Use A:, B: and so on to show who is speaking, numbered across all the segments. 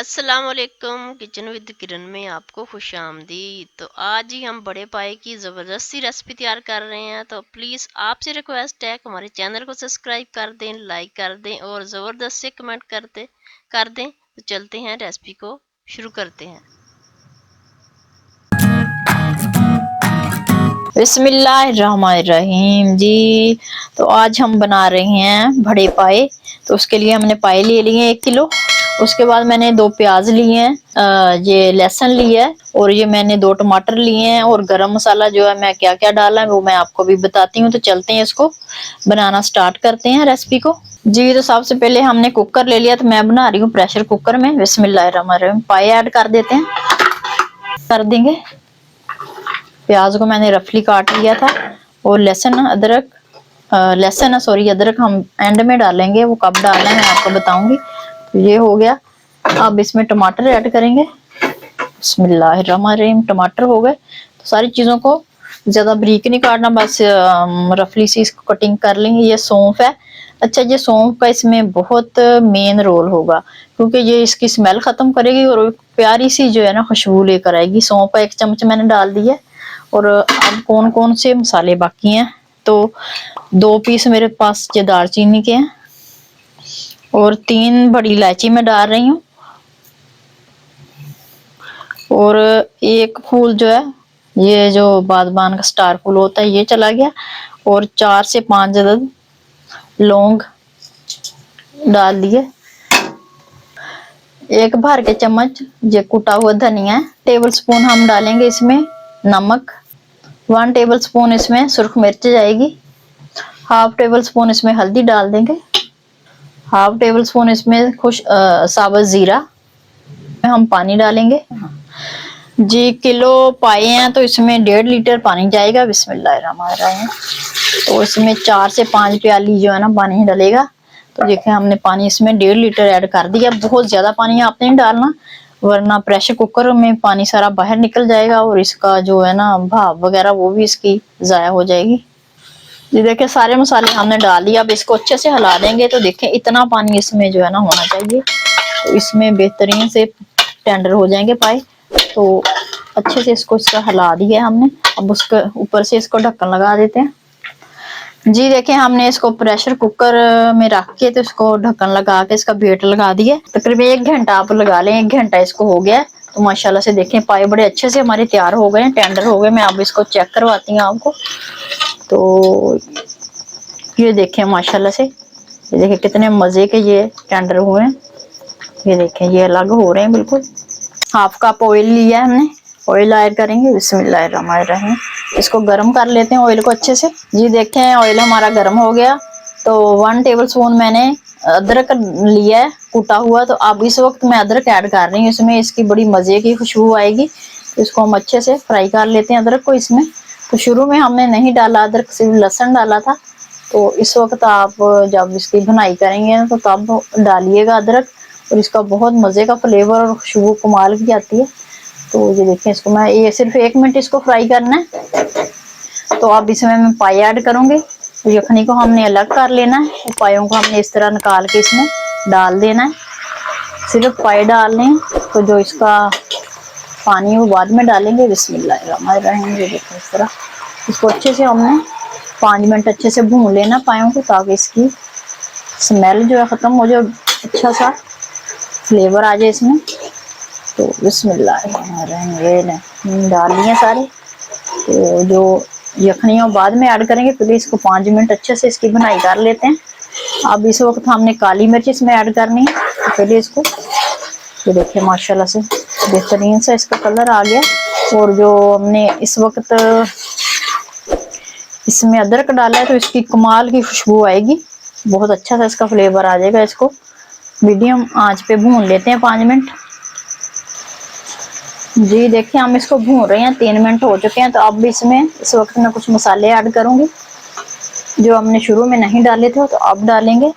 A: अस्सलाम वालेकुम। Kitchen with किरण में आपको खुशामदीद। तो आज ही हम बड़े पाए की ज़बरदस्ती रेसिपी तैयार कर रहे हैं। तो प्लीज़ आपसे रिक्वेस्ट है कि हमारे चैनल को सब्सक्राइब कर दें, लाइक कर दें और ज़बरदस्त से कमेंट कर दें। तो चलते हैं, रेसिपी को शुरू करते हैं।
B: बिस्मिल्लाहिर्रहमानिर्रहीम जी। तो आज हम बना रहे हैं बड़े पाए। तो उसके लिए हमने पाए ले लिए 1 किलो। उसके बाद मैंने 2 प्याज लिए हैं, ये लहसुन लिया है और ये मैंने 2 टमाटर लिए हैं। और गरम मसाला जो है मैं क्या क्या डाला है वो मैं आपको भी बताती हूँ। तो चलते हैं, इसको बनाना स्टार्ट करते हैं रेसिपी को जी। तो सबसे पहले हमने कुकर ले लिया, तो मैं बना रही हूँ प्रेशर कुकर में। बिस्मिल्लाहिर्रहमानिर्रहीम। पाए ऐड कर देते हैं, कर देंगे। प्याज को मैंने रफली काट लिया था। और लहसुन अदरक, अदरक हम एंड में डालेंगे। वो कब डालना है मैं आपको बताऊंगी। तो ये हो गया। अब इसमें टमाटर ऐड करेंगे। बिस्मिल्लाहिर्रहमानिर्रहीम। टमाटर हो गए। तो सारी चीजों को ज्यादा बारीक नहीं काटना, बस रफली सी इसको कटिंग कर लेंगे। ये सौंफ है। अच्छा, ये सौंफ का इसमें बहुत मेन रोल होगा, क्योंकि ये इसकी स्मेल खत्म करेगी और प्यारी सी जो है ना खुशबू लेकर आएगी। सौंफ का 1 चम्मच मैंने डाल दिया। और अब कौन कौन से मसाले बाकी हैं, तो 2 पीस मेरे पास ये दालचीनी के हैं और 3 बड़ी इलायची मैं डाल रही हूँ। और एक फूल जो है, ये जो बादबान का स्टार फूल होता है, ये चला गया। और 4 से 5 अदद लौंग डाल दिए। 1 भर के चम्मच ये कुटा हुआ धनिया है। टेबल स्पून हम डालेंगे इसमें नमक। 1 टेबल स्पून इसमें सुर्ख मिर्च जाएगी। हाफ टेबल स्पून इसमें हल्दी डाल देंगे। हाफ टेबल स्पून इसमें साबुत जीरा। हम पानी डालेंगे जी। किलो पाए हैं तो इसमें 1.5 लीटर पानी जाएगा। बिस्मिल्लाहिर्रहमानिर्रहीम। तो इसमें 4 से 5 प्याली जो है ना पानी डलेगा। तो देखिए, हमने पानी इसमें 1.5 लीटर ऐड कर दिया। बहुत ज्यादा पानी आपने नहीं डालना, वरना प्रेशर कुकर में पानी सारा बाहर निकल जाएगा और इसका जो है ना भाप वगैरह वो भी इसकी जाया हो जाएगी। ये देखिए, सारे मसाले हमने डाल दिया। अब इसको अच्छे से हिला देंगे। तो देखें, इतना पानी इसमें जो है ना होना चाहिए, तो इसमें बेहतरीन से टेंडर हो जाएंगे पाए। तो अच्छे से इसका हिला दिया हमने। अब उसके ऊपर से इसको ढक्कन लगा देते हैं जी। देखिए, हमने इसको प्रेशर कुकर में रख के तो इसको ढक्कन लगा के इसका वेट लगा दिया। तकरीबन 1 घंटा आप लगा लें। 1 घंटा इसको हो गया। तो माशाल्लाह से देखें, पाए बड़े अच्छे से हमारे तैयार हो गए, टेंडर हो गए। मैं अब इसको चेक करवाती हूँ आपको। तो ये देखें माशाल्लाह से, ये देखें कितने मजे के ये टेंडर हुए हैं। ये देखें, ये अलग हो रहे हैं बिल्कुल। हाफ कप ऑयल लिया है हमने। ऑयल ऐड करेंगे। बिस्मिल्लाहिर्रहमानिर्रहीम। इसको गर्म कर लेते हैं ऑयल को अच्छे से जी। देखें, ऑयल हमारा गर्म हो गया। तो 1 टेबल स्पून मैंने अदरक लिया है कुटा हुआ। तो अब इस वक्त मैं अदरक ऐड कर रही हूँ इसमें। इसकी बड़ी मजे की खुशबू आएगी। तो इसको हम अच्छे से फ्राई कर लेते हैं अदरक को इसमें। तो शुरू में हमने नहीं डाला अदरक, सिर्फ लहसुन डाला था। तो इस वक्त आप जब इसकी भुनाई करेंगे तो तब डालिएगा अदरक। और इसका बहुत मजे का फ्लेवर और खुशबू कमाल की आती है। तो ये देखें, इसको मैं ये सिर्फ 1 मिनट इसको फ्राई करना है। तो अब इसमें मैं पाई ऐड करूंगी। तो यखनी को हमने अलग कर लेना है। पायों को हमने इस तरह निकाल के इसमें डाल देना है। सिर्फ पाई डालने हैं, तो जो इसका पानी वो बाद में डालेंगे। बिस्मिल्लाहिर्रहमानिर्रहीम। ये देखो, इस तरह इसको अच्छे से हमने 5 मिनट अच्छे से भून लेना पायों को, ताकि इसकी स्मेल जो है खत्म हो जाए, अच्छा सा फ्लेवर आ जाए इसमें। तो बिस्मिल्लाहिर्रहमानिर्रहीम डाल दिए सारे। तो जो यखनियों बाद में ऐड करेंगे, पहले इसको 5 मिनट अच्छे से इसकी भुनाई कर लेते हैं। अब इस वक्त हमने काली मिर्च इसमें ऐड करनी है। तो पहले इसको, तो देखिए माशाल्लाह से बेहतरीन सा इसका कलर आ गया। और जो हमने इस वक्त इसमें अदरक डाला है, तो इसकी कमाल की खुशबू आएगी। बहुत अच्छा सा इसका फ्लेवर आ जाएगा। इसको मीडियम आंच पे भून लेते हैं 5 मिनट जी। देखिए, हम इसको भून रहे हैं, 3 मिनट हो चुके हैं। तो अब इसमें इस वक्त मैं कुछ मसाले ऐड करूंगी जो हमने शुरू में नहीं डाले थे, तो अब डालेंगे।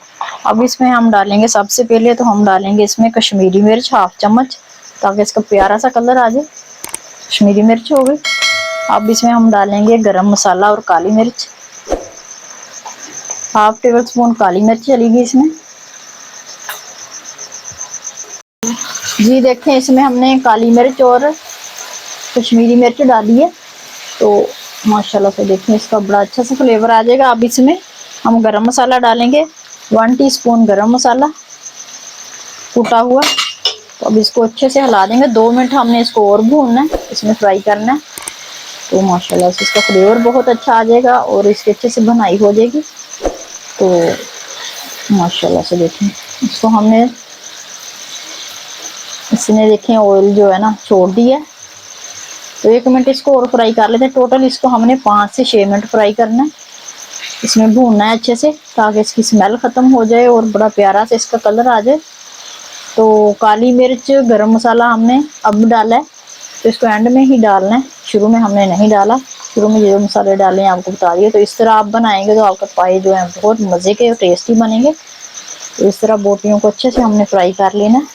B: अब इसमें हम डालेंगे, सबसे पहले तो हम डालेंगे इसमें कश्मीरी मिर्च 1/2 चम्मच, ताकि इसका प्यारा सा कलर आ जाए। कश्मीरी मिर्च हो गई। अब इसमें हम डालेंगे गरम मसाला और काली मिर्च। 1/2 टेबल स्पून काली मिर्च चलेगी इसमें जी देखें, इसमें हमने काली मिर्च और कश्मीरी मिर्च डाली है, तो माशाल्लाह से देखें इसका बड़ा अच्छा सा फ्लेवर आ जाएगा। अब इसमें हम गरम मसाला डालेंगे, 1 टीस्पून गरम मसाला कूटा हुआ। तो अब इसको अच्छे से हिला देंगे, 2 मिनट हमने इसको और भूनना है, इसमें फ्राई करना है। तो माशाल्लाह से इसका फ्लेवर बहुत अच्छा आ जाएगा और इसकी अच्छे से बनाई हो जाएगी। तो माशाल्लाह से देखें इसको हमने, इसने देखें ऑयल जो है ना छोड़ दिया। तो 1 मिनट इसको और फ्राई कर लेते हैं। टोटल इसको हमने 5 से 6 मिनट फ्राई करना है, इसमें भूनना है अच्छे से, ताकि इसकी स्मेल ख़त्म हो जाए और बड़ा प्यारा से इसका कलर आ जाए। तो काली मिर्च गरम मसाला हमने अब डाला है, तो इसको एंड में ही डालना है, शुरू में हमने नहीं डाला। शुरू में जो मसाले डाले हैं आपको बता दिए। तो इस तरह आप बनाएंगे तो आपका पाए जो है बहुत मज़े के और टेस्टी बनेंगे। तो इस तरह बोटियों को अच्छे से हमने फ्राई कर लेना है।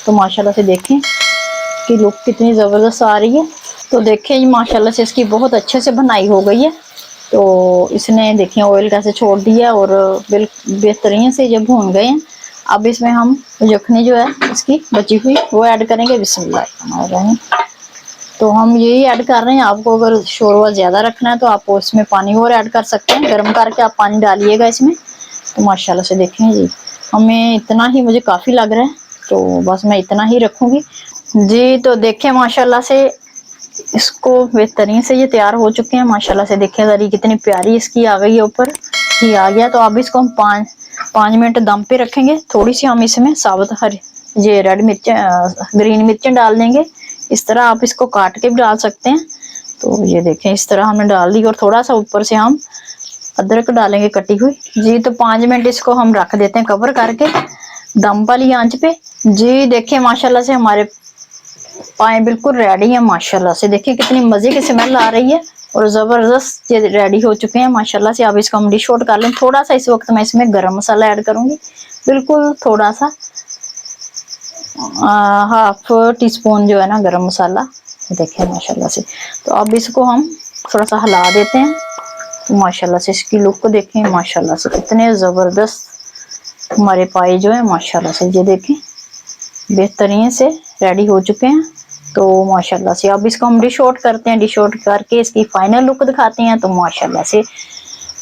B: तो माशाल्लाह से देखें कि लुक कितनी ज़बरदस्त आ रही है। तो देखें माशाल्लाह से इसकी बहुत अच्छे से बनाई हो गई है। तो इसने देखें ऑयल कैसे छोड़ दिया और बेहतरीन से जब भून गए हैं। अब इसमें हम यखनी जो है इसकी बची हुई वो ऐड करेंगे। बिस्मिल्लाह। तो हम यही ऐड कर रहे हैं। आपको अगर शोरबा ज़्यादा रखना है तो आप इसमें पानी और ऐड कर सकते हैं, गर्म करके आप पानी डालिएगा इसमें। तो माशाल्लाह से देखें जी, हमें इतना ही मुझे काफ़ी लग रहा है, तो बस मैं इतना ही रखूँगी जी। तो देखें माशाल्लाह से इसको बेहतरीन से ये तैयार हो चुके हैं। माशाल्लाह से देखें जरी कितनी प्यारी इसकी आ गई है, ऊपर ही आ गया। तो अब इसको हम 5 मिनट दम पे रखेंगे। थोड़ी सी हम इसमें साबुत हरी ये रेड मिर्च ग्रीन मिर्चें डाल देंगे। इस तरह आप इसको काट के भी डाल सकते हैं। तो ये देखें इस तरह हमने डाल दी और थोड़ा सा ऊपर से हम अदरक डालेंगे कटी हुई जी। तो 5 मिनट इसको हम रख देते हैं कवर करके दम वाली आंच पे जी। देखिए माशाल्लाह से हमारे पाए बिल्कुल रेडी है। माशाल्लाह से देखिए कितनी मजे की स्मेल आ रही है और जबरदस्त ये रेडी हो चुके हैं माशाल्लाह से। अब इसको हम डिश आउट कर लें। थोड़ा सा इस वक्त मैं इसमें गरम मसाला ऐड करूंगी, बिल्कुल थोड़ा सा 1/2 टीस्पून जो है ना गरम मसाला। देखें माशाल्लाह से। तो अब इसको हम थोड़ा सा हिला देते हैं। तो माशाल्लाह से इसकी लुक को देखें, माशाल्लाह से कितने ज़बरदस्त हमारे पाए जो है माशाल्लाह से ये देखें बेहतरीन से रेडी हो चुके हैं। तो माशाल्लाह से अब इसको हम डिश आउट करते हैं। डिश आउट करके इसकी फाइनल लुक दिखाते हैं। तो माशाल्लाह से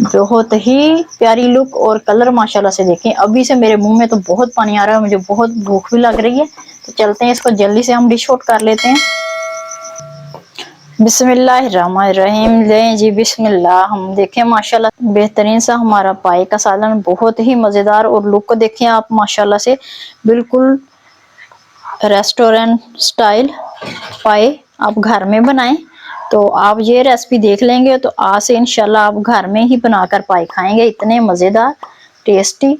B: बहुत ही प्यारी लुक और कलर माशाल्लाह से देखें। अभी से मेरे मुंह में तो बहुत पानी आ रहा है, मुझे बहुत भूख भी लग रही है। तो चलते हैं इसको जल्दी से हम डिश आउट कर लेते हैं। बिस्मिल्लाहिर्रहमानिर्रहीम। लें जी बिस्मिल्लाह। हम देखें माशाल्लाह बेहतरीन सा हमारा पाए का सालन बहुत ही मज़ेदार और लुक को देखें आप माशाल्लाह से बिल्कुल रेस्टोरेंट स्टाइल पाए आप घर में बनाएं। तो आप ये रेसिपी देख लेंगे तो आज से इंशाल्लाह आप घर में ही बनाकर पाए खाएंगे। इतने मज़ेदार टेस्टी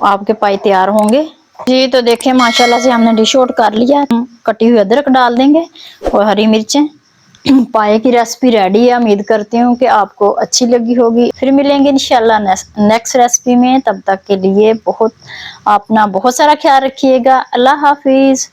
B: आपके पाए तैयार होंगे जी। तो देखें माशाल्लाह से हमने डिश आउट कर लिया। हम कटी हुई अदरक डाल देंगे और हरी मिर्चें। पाए की रेसिपी रेडी है। उम्मीद करती हूँ कि आपको अच्छी लगी होगी। फिर मिलेंगे इंशाल्लाह नेक्स्ट रेसिपी में। तब तक के लिए अपना बहुत सारा ख्याल रखिएगा। अल्लाह हाफिज।